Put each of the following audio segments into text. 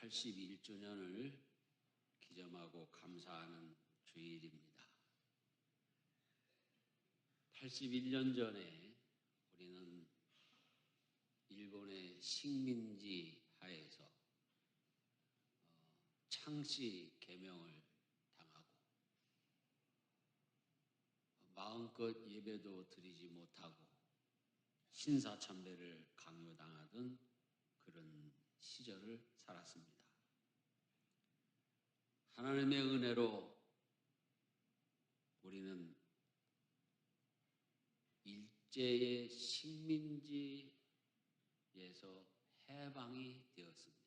81주년을 기념하고 감사하는 주일입니다. 81년 전에 우리는 일본의 식민지 하에서 창씨 계명을 당하고 마음껏 예배도 드리지 못하고 신사참배를 강요당하던 그런 시절을 살았습니다. 하나님의 은혜로 우리는 일제의 식민지에서 해방이 되었습니다.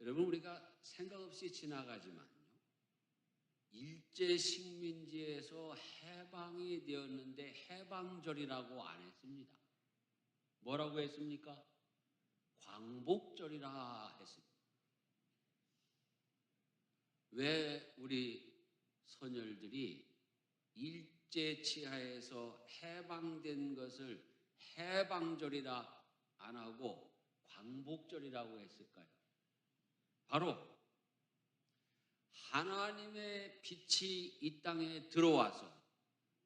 여러분, 우리가 생각 없이 지나가지만요, 일제 식민지에서 해방이 되었는데 해방절이라고 안 했습니다. 뭐라고 했습니까? 광복절이라 했습니다. 왜 우리 선열들이 일제 치하에서 해방된 것을 해방절이라 안 하고 광복절이라고 했을까요? 바로 하나님의 빛이 이 땅에 들어와서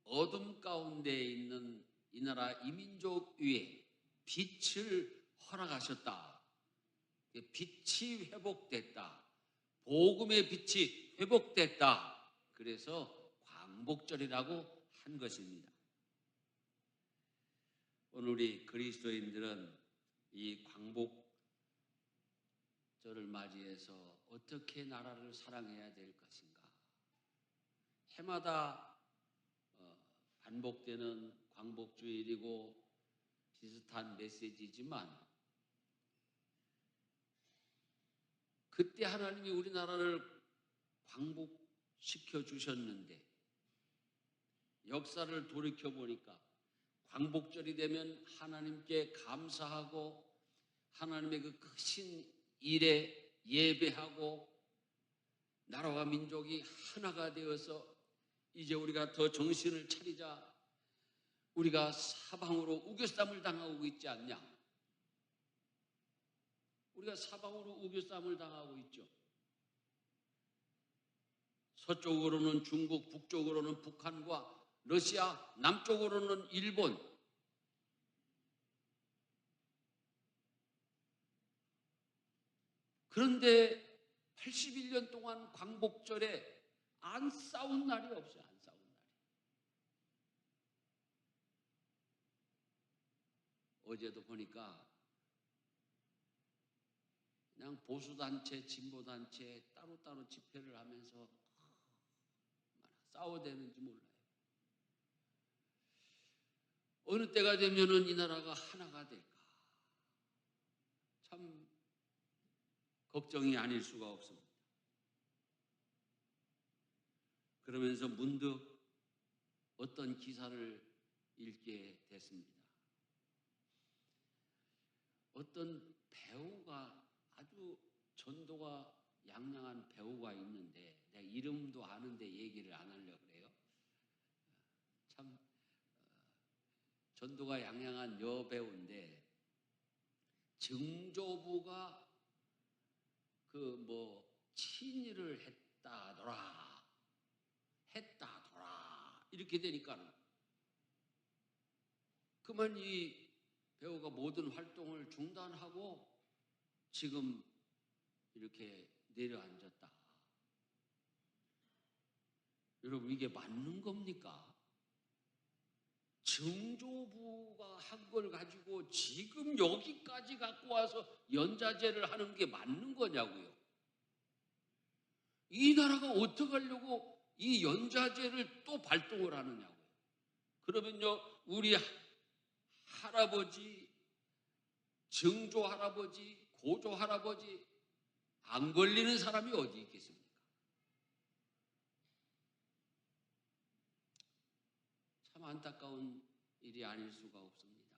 어둠 가운데 있는 이 나라 이민족 위에 빛을 허락하셨다. 빛이 회복됐다. 복음의 빛이 회복됐다. 그래서 광복절이라고 한 것입니다. 오늘 우리 그리스도인들은 이 광복절을 맞이해서 어떻게 나라를 사랑해야 될 것인가? 해마다 반복되는 광복주일이고 비슷한 메시지지만 그때 하나님이 우리나라를 광복시켜 주셨는데 역사를 돌이켜보니까 광복절이 되면 하나님께 감사하고 하나님의 그 크신 일에 예배하고 나라와 민족이 하나가 되어서 이제 우리가 더 정신을 차리자, 우리가 사방으로 우겨쌈을 당하고 있지 않냐? 우리가 사방으로 우겨쌈을 당하고 있죠. 서쪽으로는 중국, 북쪽으로는 북한과 러시아, 남쪽으로는 일본. 그런데 81년 동안 광복절에 안 싸운 날이 없어요. 안 싸운 날이. 어제도 보니까 그냥 보수단체, 진보단체 따로따로 집회를 하면서 싸워대는지 몰라요. 어느 때가 되면은 이 나라가 하나가 될까? 참 걱정이 아닐 수가 없습니다. 그러면서 문득 어떤 기사를 읽게 됐습니다. 어떤 배우가 아주 전도가 양양한 배우가 있는데 내가 이름도 아는데 얘기를 안 하려고 그래요. 참 전도가 양양한 여배우인데 증조부가 친일을 했다더라 이렇게 되니까 그만 이 배우가 모든 활동을 중단하고 지금 이렇게 내려앉았다. 여러분, 이게 맞는 겁니까? 증조부가 한 걸 가지고 지금 여기까지 갖고 와서 연좌제를 하는 게 맞는 거냐고요? 이 나라가 어떻게 하려고 이 연좌제를 또 발동을 하느냐고요? 그러면요, 우리 할아버지, 증조 할아버지, 고조 할아버지 안 걸리는 사람이 어디 있겠습니까? 참 안타까운 일이 아닐 수가 없습니다.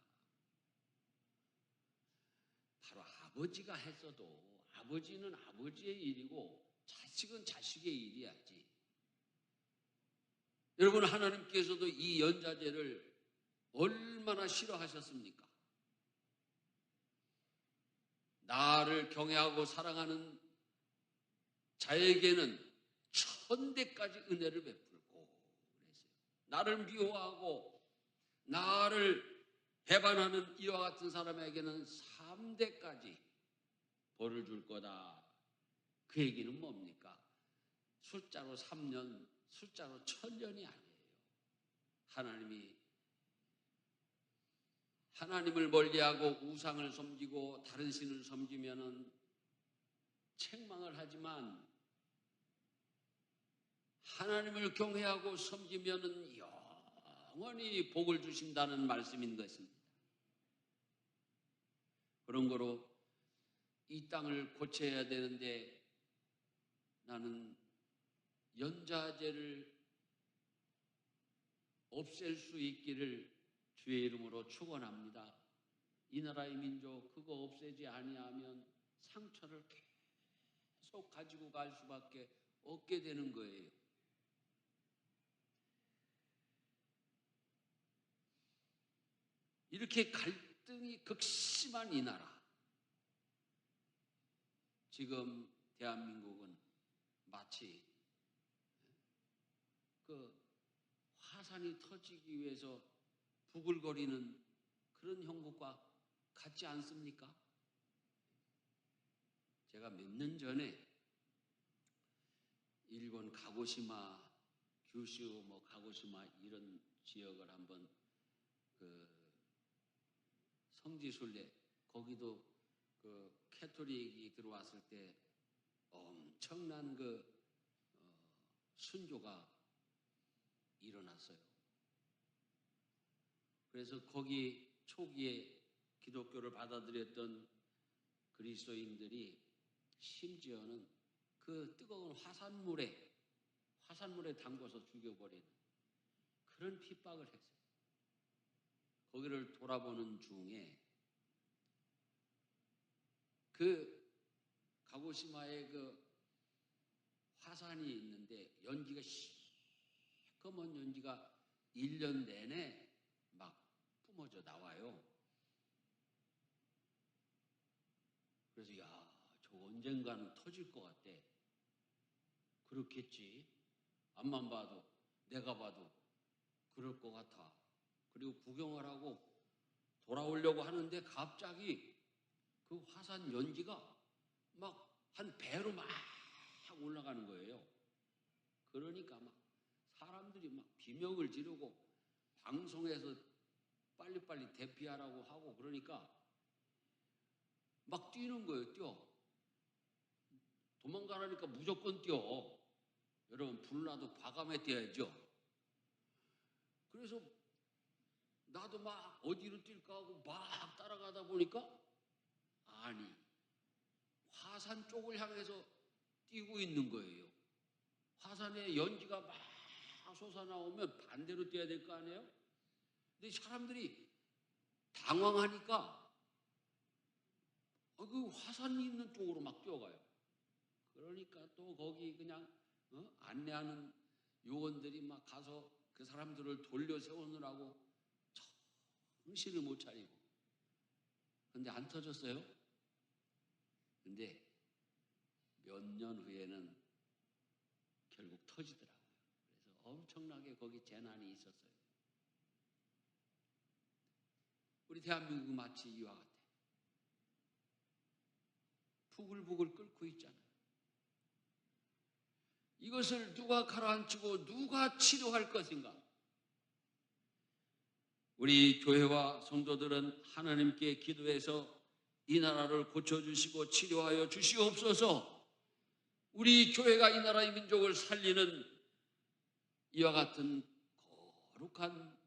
바로 아버지가 했어도 아버지는 아버지의 일이고 자식은 자식의 일이야지. 여러분, 하나님께서도 이 연좌제를 얼마나 싫어하셨습니까? 나를 경외하고 사랑하는 자에게는 1000대까지 은혜를 베풀고 그랬어요. 나를 미워하고 나를 배반하는 이와 같은 사람에게는 3대까지 벌을 줄 거다. 그 얘기는 뭡니까? 숫자로 3년, 숫자로 1000년이 아니에요. 하나님이 하나님을 멀리하고 우상을 섬기고 다른 신을 섬기면은 책망을 하지만 하나님을 경외하고 섬기면은 영원히 복을 주신다는 말씀인 것입니다. 그런 거로 이 땅을 고쳐야 되는데 나는 연자제를 없앨 수 있기를 주의 이름으로 축원합니다. 이 나라의 민족 그거 없애지 아니하면 상처를 계속 가지고 갈 수밖에 없게 되는 거예요. 이렇게 갈등이 극심한 이 나라, 지금 대한민국은 마치 그 화산이 터지기 위해서 부글거리는 그런 형국과 같지 않습니까? 제가 몇 년 전에 일본 가고시마, 규슈, 가고시마 이런 지역을 한번 그 성지순례, 거기도 그 캐토릭이 들어왔을 때 엄청난 순교가 일어났어요. 그래서 거기 초기에 기독교를 받아들였던 그리스도인들이 심지어는 그 뜨거운 화산물에 담궈서 죽여버리는 그런 핍박을 했어요. 거기를 돌아보는 중에 그 가고시마에 그 화산이 있는데 연기가 시커먼 연기가 1년 내내 막 뿜어져 나와요. 그래서 저 언젠가는 터질 것 같대. 그렇겠지. 앞만 봐도 내가 봐도 그럴 것 같아. 그리고 구경을 하고 돌아오려고 하는데 갑자기 그 화산 연기가 막 한 배로 막 올라가는 거예요. 그러니까 막 사람들이 막 비명을 지르고 방송에서 빨리빨리 대피하라고 하고 그러니까 막 뛰는 거예요. 뛰어. 도망가라니까 무조건 뛰어. 여러분 불나도 과감해 뛰어야죠. 그래서 나도 막 어디로 뛸까 하고 막 따라가다 보니까 아니 화산 쪽을 향해서 뛰고 있는 거예요. 화산에 연기가 막 솟아나오면 반대로 뛰어야 될 거 아니에요? 근데 사람들이 당황하니까 그 화산이 있는 쪽으로 막 뛰어가요. 그러니까 또 거기 그냥 안내하는 요원들이 막 가서 그 사람들을 돌려 세우느라고 정신을 못 차리고. 근데 안 터졌어요. 근데 몇 년 후에는 결국 터지더라고요. 그래서 엄청나게 거기 재난이 있었어요. 우리 대한민국은 마치 이와 같아. 부글부글 끓고 있잖아요. 이것을 누가 가라앉히고 누가 치료할 것인가? 우리 교회와 성도들은 하나님께 기도해서 이 나라를 고쳐주시고 치료하여 주시옵소서. 우리 교회가 이 나라의 민족을 살리는 이와 같은 거룩한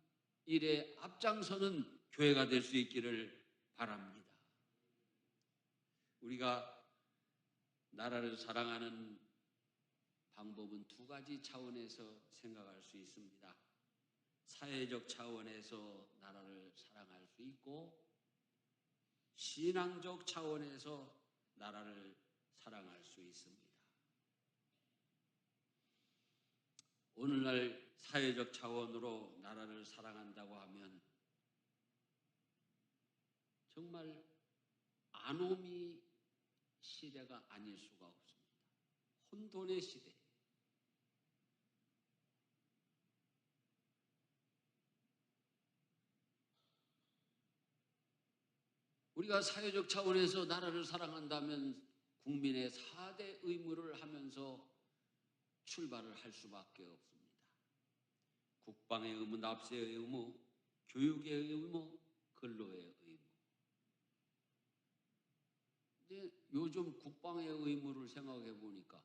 일에 앞장서는 교회가 될 수 있기를 바랍니다. 우리가 나라를 사랑하는 방법은 두 가지 차원에서 생각할 수 있습니다. 사회적 차원에서 나라를 사랑할 수 있고 신앙적 차원에서 나라를 사랑할 수 있습니다. 오늘날 사회적 차원으로 나라를 사랑한다고 하면 정말 아노미 시대가 아닐 수가 없습니다. 혼돈의 시대. 우리가 사회적 차원에서 나라를 사랑한다면 국민의 4대 의무를 하면서 출발을 할 수밖에 없습니다. 국방의 의무, 납세의 의무, 교육의 의무, 근로의 의무. 근데 요즘 국방의 의무를 생각해 보니까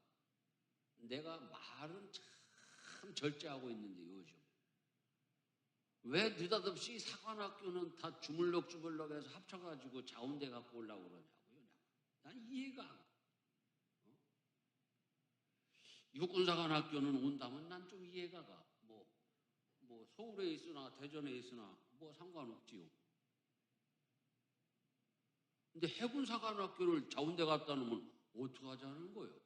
내가 말은 참 절제하고 있는데 요즘 왜 느닷없이 사관학교는 다 주물럭주물럭해서 합쳐가지고 자운대 갖고 오려고 그러냐고요. 난 이해가 안 가. 육군사관학교는 온다면 난 좀 이해가 가. 뭐 서울에 있으나 대전에 있으나 뭐 상관없지요. 근데 해군사관학교를 자운대 갖다 놓으면 어떡하자는 거예요?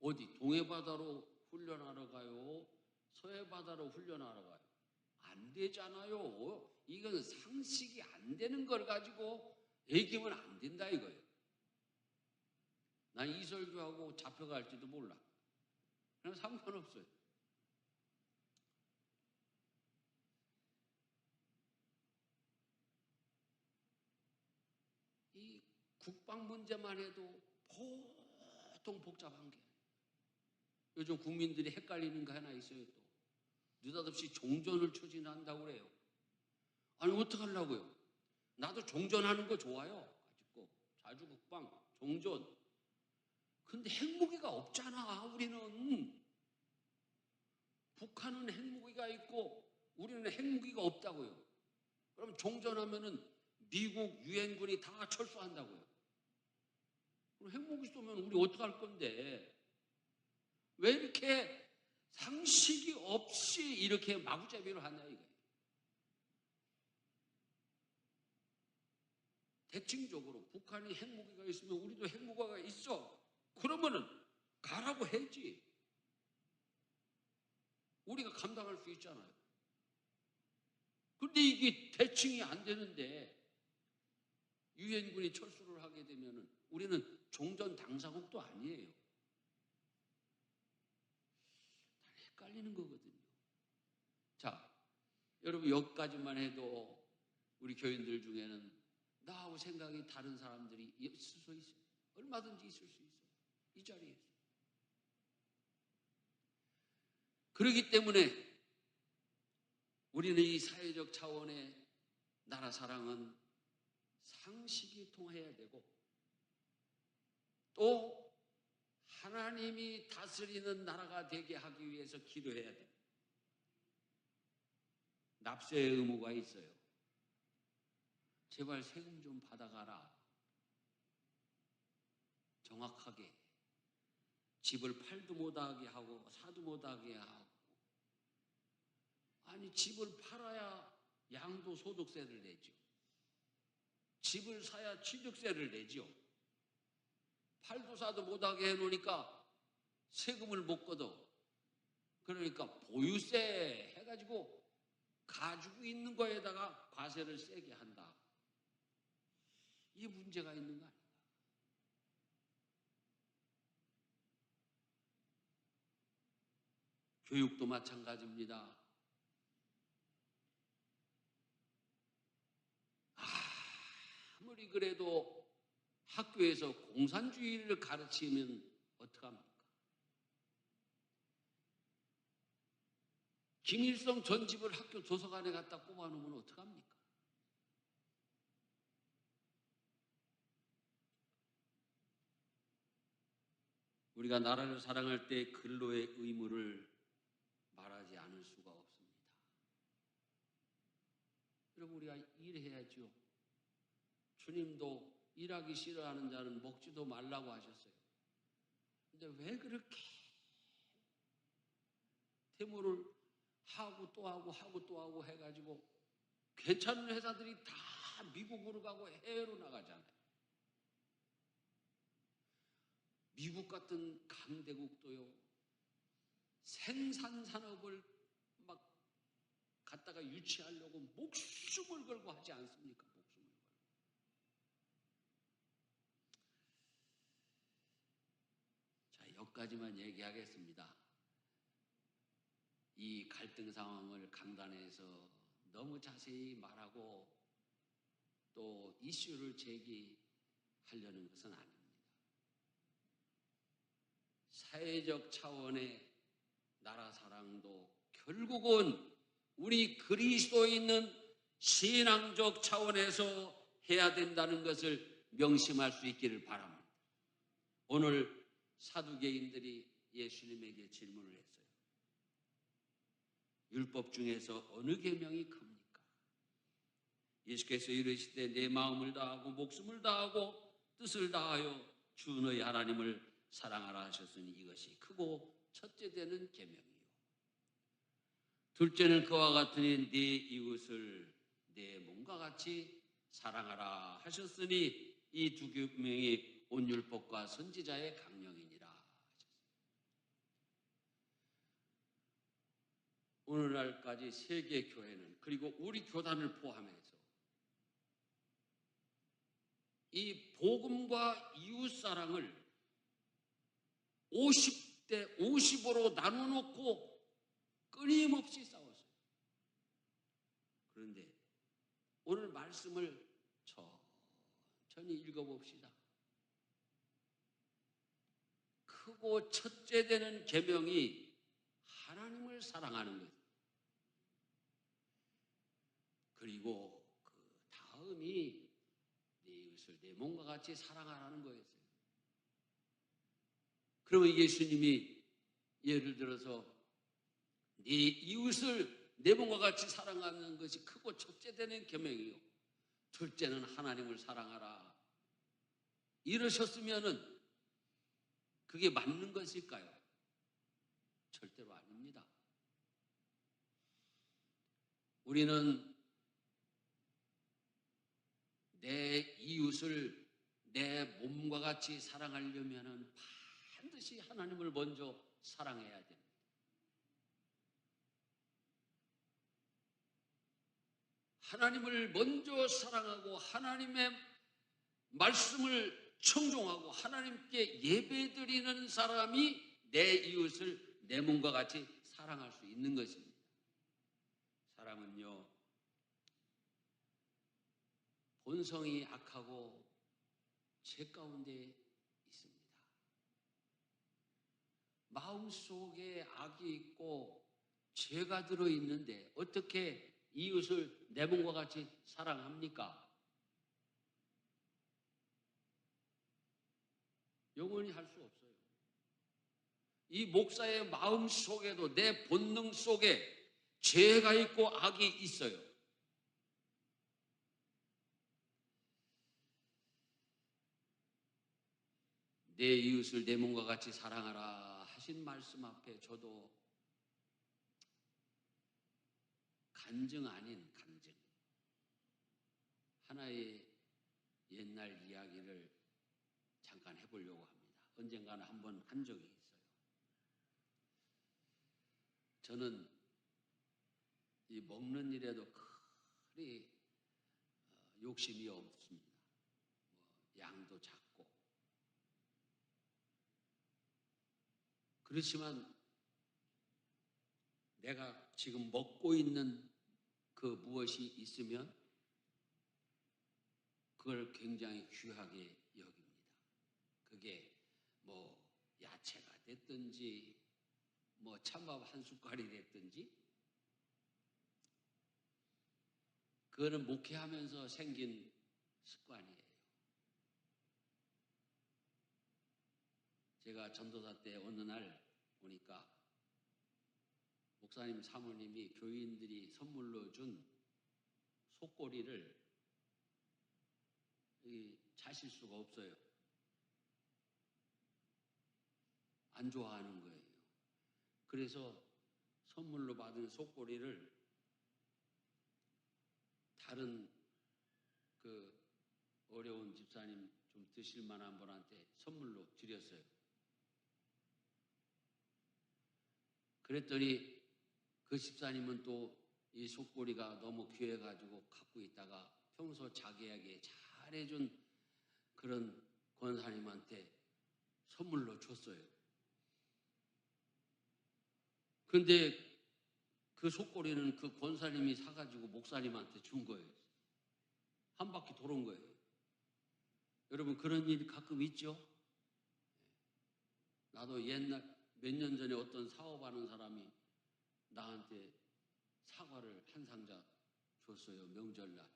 어디 동해바다로 훈련하러 가요? 서해바다로 훈련하러 가요? 안 되잖아요. 이건 상식이 안 되는 걸 가지고 얘기하면 안 된다 이거예요. 난 이설주하고 잡혀갈지도 몰라. 그냥 상관없어요. 이 국방 문제만 해도 보통 복잡한 게 요즘 국민들이 헷갈리는 거 하나 있어요. 또 느닷없이 종전을 추진한다고 그래요. 아니 어떡하려고요? 나도 종전하는 거 좋아요. 아직도 자주국방, 종전. 근데 핵무기가 없잖아. 우리는 북한은 핵무기가 있고 우리는 핵무기가 없다고요. 그럼 종전하면은 미국 유엔군이 다 철수한다고요. 그럼 핵무기 쏘면 우리 어떡할 건데? 왜 이렇게 상식이 없이 이렇게 마구잡이로 하냐 이거예요. 대칭적으로 북한이 핵무기가 있으면 우리도 핵무기가 있어. 그러면은 가라고 해야지. 우리가 감당할 수 있잖아요. 그런데 이게 대칭이 안 되는데 유엔군이 철수를 하게 되면은 우리는 종전 당사국도 아니에요. 헷갈리는 거거든요. 자, 여러분 여기까지만 해도 우리 교인들 중에는 나하고 생각이 다른 사람들이 있을 수 있어요. 얼마든지 있을 수 있어요. 이 자리에서. 그렇기 때문에 우리는 이 사회적 차원의 나라 사랑은 상식이 통해야 되고 또 하나님이 다스리는 나라가 되게 하기 위해서 기도해야 됩니다. 납세의 의무가 있어요. 제발 세금 좀 받아가라. 정확하게. 집을 팔도 못하게 하고 사도 못하게 하고. 아니 집을 팔아야 양도소득세를 내죠. 집을 사야 취득세를 내죠. 팔도 사도 못하게 해놓으니까 세금을 못 걷어. 그러니까 보유세 해가지고 가지고 있는 거에다가 과세를 세게 한다. 이게 문제가 있는 거 아닌가? 교육도 마찬가지입니다. 아무리 그래도 학교에서 공산주의를 가르치면 어떡합니까? 김일성 전집을 학교 도서관에 갖다 꼽아놓으면 어떡합니까? 우리가 나라를 사랑할 때 근로의 의무를 말하지 않을 수가 없습니다. 여러분 우리가 일해야죠. 주님도 일하기 싫어하는 자는 먹지도 말라고 하셨어요. 근데 왜 그렇게 태무를 하고 또 하고 하고 또 하고 해가지고 괜찮은 회사들이 다 미국으로 가고 해외로 나가잖아요. 미국 같은 강대국도요. 생산산업을 막 갖다가 유치하려고 목숨을 걸고 하지 않습니까? 목숨을 걸고. 가지만 얘기하겠습니다. 이 갈등 상황을 강단에서 너무 자세히 말하고 또 이슈를 제기하려는 것은 아닙니다. 사회적 차원의 나라 사랑도 결국은 우리 그리스도인은 신앙적 차원에서 해야 된다는 것을 명심할 수 있기를 바랍니다. 오늘 사두개인들이 예수님에게 질문을 했어요. 율법 중에서 어느 계명이 큽니까? 예수께서 이르시되 내 마음을 다하고 목숨을 다하고 뜻을 다하여 주 너희 하나님을 사랑하라 하셨으니 이것이 크고 첫째 되는 계명이요. 둘째는 그와 같으니 네 이웃을 내 몸과 같이 사랑하라 하셨으니 이 두 계명이 온 율법과 선지자의 강령이니라 하셨습니다. 오늘날까지 세계 교회는 그리고 우리 교단을 포함해서 이 복음과 이웃 사랑을 50대 50으로 나눠놓고 끊임없이 싸웠어요. 그런데 오늘 말씀을 천천히 읽어봅시다. 크고 첫째 되는 계명이 하나님을 사랑하는 것. 그리고 그 다음이 내 이웃을 내 몸과 같이 사랑하라는 거였어요. 그러면 예수님이 예를 들어서 네 이웃을 내 몸과 같이 사랑하는 것이 크고 첫째 되는 계명이요. 둘째는 하나님을 사랑하라. 이러셨으면은 그게 맞는 것일까요? 절대로 아닙니다. 우리는 내 이웃을 내 몸과 같이 사랑하려면은 반드시 하나님을 먼저 사랑해야 됩니다. 하나님을 먼저 사랑하고 하나님의 말씀을 청종하고 하나님께 예배드리는 사람이 내 이웃을 내 몸과 같이 사랑할 수 있는 것입니다. 사람은요, 본성이 악하고 죄 가운데 있습니다. 마음속에 악이 있고 죄가 들어있는데 어떻게 이웃을 내 몸과 같이 사랑합니까? 영원히 할 수 없어요. 이 목사의 마음 속에도 내 본능 속에 죄가 있고 악이 있어요. 내 이웃을 내 몸과 같이 사랑하라 하신 말씀 앞에 저도 간증 아닌 간증, 하나의 옛날 이야기를 잠깐 해보려고 합니다. 언젠가는 한번 한 적이 있어요. 저는 이 먹는 일에도 그리 욕심이 없습니다. 양도 작고. 그렇지만 내가 지금 먹고 있는 그 무엇이 있으면 그걸 굉장히 귀하게 여깁니다. 그게 뭐 야채가 됐든지 뭐 찬밥 한 숟갈이 됐든지 그거는 목회하면서 생긴 습관이에요. 제가 전도사 때 어느 날 보니까 목사님 사모님이 교인들이 선물로 준 속꼬리를 자실 수가 없어요. 안 좋아하는 거예요. 그래서 선물로 받은 속꼬리를 다른 그 어려운 집사님 좀 드실 만한 분한테 선물로 드렸어요. 그랬더니 그 집사님은 또 이 속꼬리가 너무 귀해가지고 갖고 있다가 평소 자기에게 잘해준 그런 권사님한테 선물로 줬어요. 근데 그 속꼬리는 그 권사님이 사가지고 목사님한테 준 거예요. 한 바퀴 도는 거예요. 여러분, 그런 일이 가끔 있죠? 나도 옛날 몇 년 전에 어떤 사업하는 사람이 나한테 사과를 한 상자 줬어요. 명절날.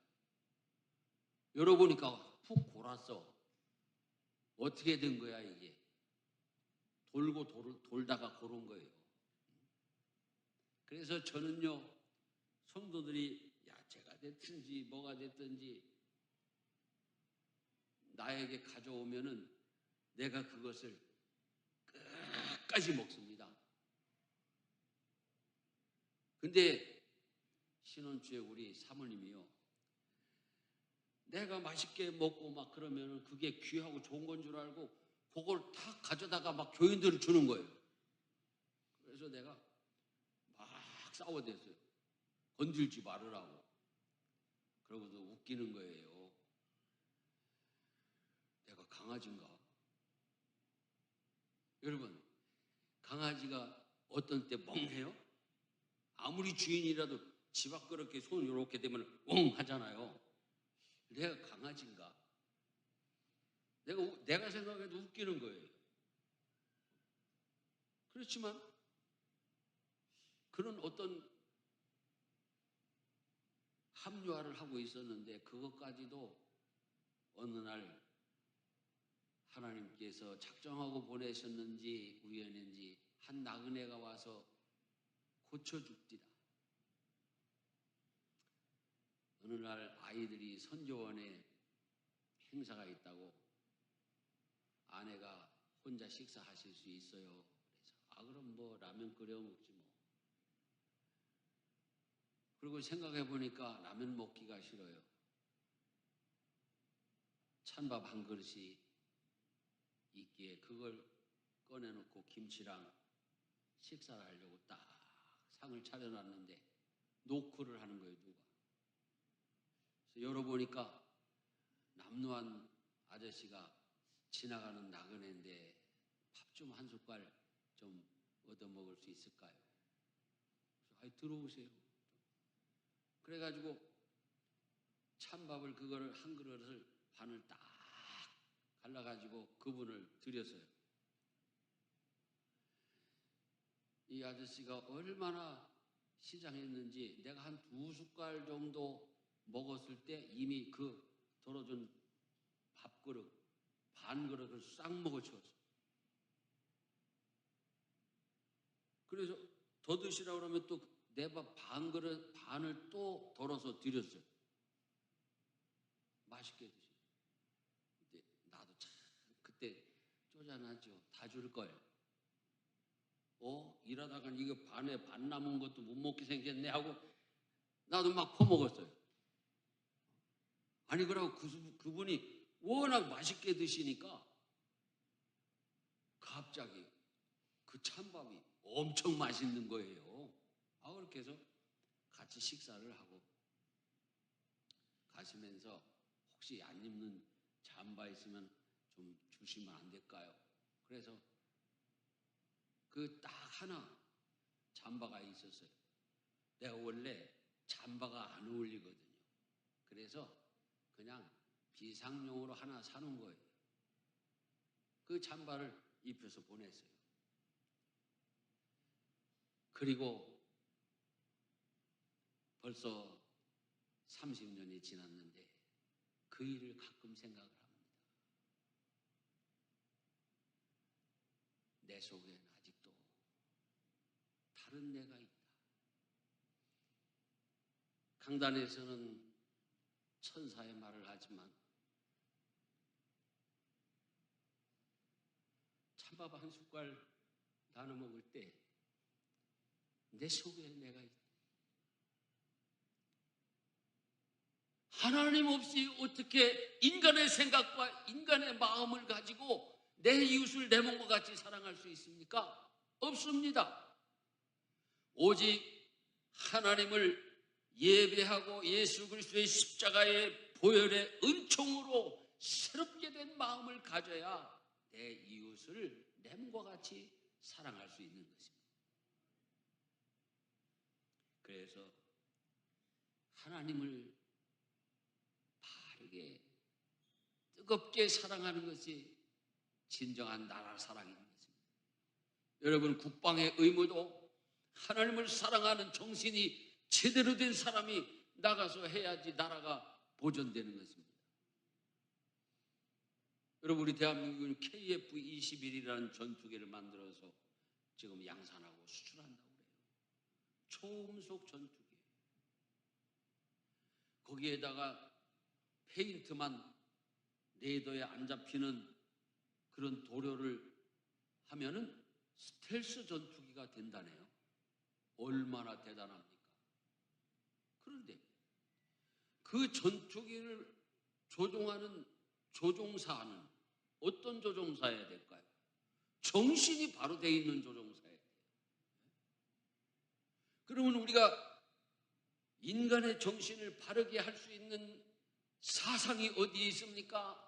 열어보니까 푹 골았어. 어떻게 된 거야 이게? 돌다가 고른 거예요. 그래서 저는요, 성도들이 야채가 됐든지 뭐가 됐든지 나에게 가져오면은 내가 그것을 끝까지 먹습니다. 근데 신혼주에 우리 사모님이요, 내가 맛있게 먹고 막 그러면은 그게 귀하고 좋은 건 줄 알고 그걸 다 가져다가 막 교인들을 주는 거예요. 그래서 내가 막 싸워댔어요. 건들지 말으라고. 그러고도 웃기는 거예요. 내가 강아지인가? 여러분, 강아지가 어떤 때 멍해요? 아무리 주인이라도 집 앞 그렇게 손 이렇게 되면 웅 하잖아요. 내가 강아지인가? 내가 생각해도 웃기는 거예요. 그렇지만 그런 어떤 합리화를 하고 있었는데 그것까지도 어느 날 하나님께서 작정하고 보내셨는지 우연인지 한 나그네가 와서 고쳐줍디다. 어느 날 아이들이 선교원에 행사가 있다고 아내가 혼자 식사하실 수 있어요. 그래서 그럼 뭐 라면 끓여 먹지 뭐. 그리고 생각해 보니까 라면 먹기가 싫어요. 찬밥 한 그릇이 있기에 그걸 꺼내놓고 김치랑 식사를 하려고 딱 상을 차려놨는데 노크를 하는 거예요, 누가. 그래서 열어보니까 남루한 아저씨가 지나가는 나그네인데 밥 좀 한 숟갈 좀 얻어먹을 수 있을까요? 그래서 들어오세요. 그래가지고 찬밥을 그거를 한 그릇을 반을 딱 갈라가지고 그분을 드렸어요. 이 아저씨가 얼마나 시장했는지 내가 한 2숟갈 정도 먹었을 때 이미 그 덜어준 밥그릇 반 그릇을 싹 먹어치웠어요. 그래서 더 드시라고 그러면 또 내 밥 반 그릇 반을 또 덜어서 드렸어요. 맛있게 드시고. 근데 나도 참 그때 쪼잔하죠. 다 줄 걸. 일하다가 이거 반에 반 남은 것도 못 먹게 생겼네 하고 나도 막 퍼먹었어요. 아니 그러고 그분이 워낙 맛있게 드시니까 갑자기 그 찬밥이 엄청 맛있는 거예요. 그렇게 해서 같이 식사를 하고 가시면서 혹시 안 입는 잠바 있으면 좀 주시면 안 될까요? 그래서 그 딱 하나 잠바가 있었어요. 내가 원래 잠바가 안 어울리거든요. 그래서 그냥 비상용으로 하나 사놓은 거예요. 그 잠바를 입혀서 보냈어요. 그리고 벌써 30년이 지났는데 그 일을 가끔 생각을 합니다. 내 속에는 아직도 다른 내가 있다. 강단에서는 천사의 말을 하지만 찬밥 한 숟갈 나눠 먹을 때 내 속에 내가 있다. 하나님 없이 어떻게 인간의 생각과 인간의 마음을 가지고 내 이웃을 내 몸과 같이 사랑할 수 있습니까? 없습니다. 오직 하나님을 예배하고 예수 그리스도의 십자가의 보혈의 은총으로 새롭게 된 마음을 가져야 내 이웃을 내 몸과 같이 사랑할 수 있는 것입니다. 그래서 하나님을 바르게 뜨겁게 사랑하는 것이 진정한 나라 사랑인 것입니다. 여러분, 국방의 의무도 하나님을 사랑하는 정신이 제대로 된 사람이 나가서 해야지 나라가 보존되는 것입니다. 여러분, 우리 대한민국은 KF-21이라는 전투기를 만들어서 지금 양산하고 수출한다고 그래요. 초음속 전투기. 거기에다가 페인트만 레이더에 안 잡히는 그런 도료를 하면은 스텔스 전투기가 된다네요. 얼마나 대단합니까? 그런데 그 전투기를 조종하는 조종사는 어떤 조종사여야 될까요? 정신이 바로 되어 있는 조종사여야 돼요. 그러면 우리가 인간의 정신을 바르게 할 수 있는 사상이 어디에 있습니까?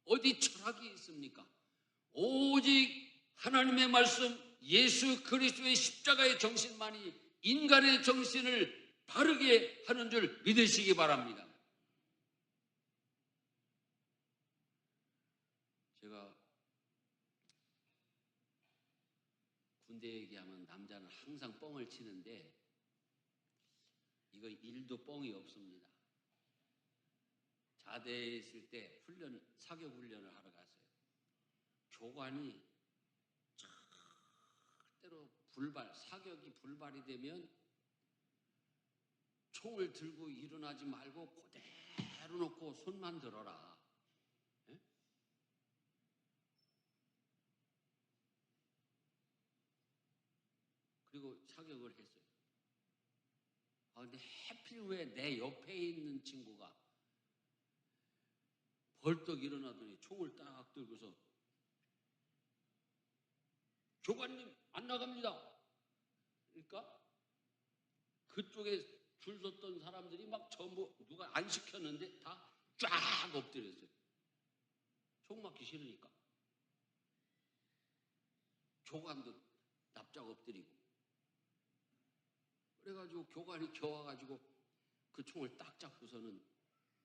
어디 철학이 있습니까? 오직 하나님의 말씀, 예수 그리스도의 십자가의 정신만이 인간의 정신을 바르게 하는 줄 믿으시기 바랍니다. 제가 군대 얘기하면 남자는 항상 뻥을 치는데 이거 일도 뻥이 없습니다. 자대에 있을 때 사격 훈련을 하러 갔어요. 교관이 절대로 사격이 불발이 되면 총을 들고 일어나지 말고 그대로 놓고 손만 들어라. 예? 그리고 사격을 했어요. 근데 하필 왜 내 옆에 있는 친구가 벌떡 일어나더니 총을 딱 들고서 교관님 안 나갑니다. 그러니까 그쪽에 줄 섰던 사람들이 막 전부 누가 안 시켰는데 다 쫙 엎드렸어요. 총 맞기 싫으니까. 교관도 납작 엎드리고. 그래가지고 교관이 겨와가지고 그 총을 딱 잡고서는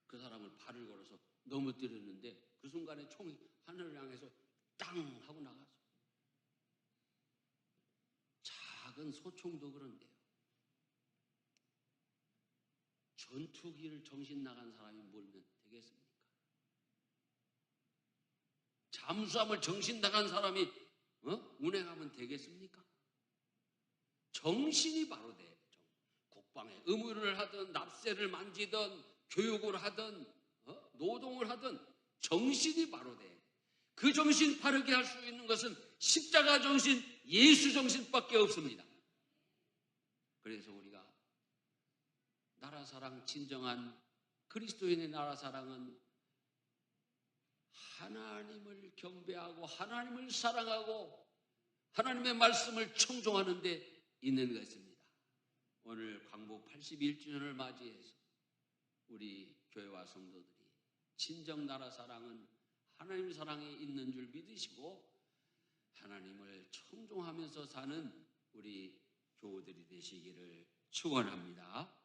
그 사람을 발을 걸어서 넘어뜨렸는데 그 순간에 총이 하늘을 향해서 땅 하고 나갔어요. 작은 소총도 그런데요. 전투기를 정신 나간 사람이 몰면 되겠습니까? 잠수함을 정신 나간 사람이 운행하면 되겠습니까? 정신이 바로 돼야죠. 국방의 의무를 하든 납세를 만지든 교육을 하든 노동을 하든 정신이 바로 돼야 돼. 그 정신 바르게 할 수 있는 것은 십자가 정신, 예수 정신밖에 없습니다. 그래서 우리가 나라 사랑, 진정한 그리스도인의 나라 사랑은 하나님을 경배하고 하나님을 사랑하고 하나님의 말씀을 청종하는 데 있는 것입니다. 오늘 광복 81주년을 맞이해서 우리 교회와 성도들이 진정 나라 사랑은 하나님 사랑에 있는 줄 믿으시고 하나님을 청종하면서 사는 우리 교우들이 되시기를 축원합니다.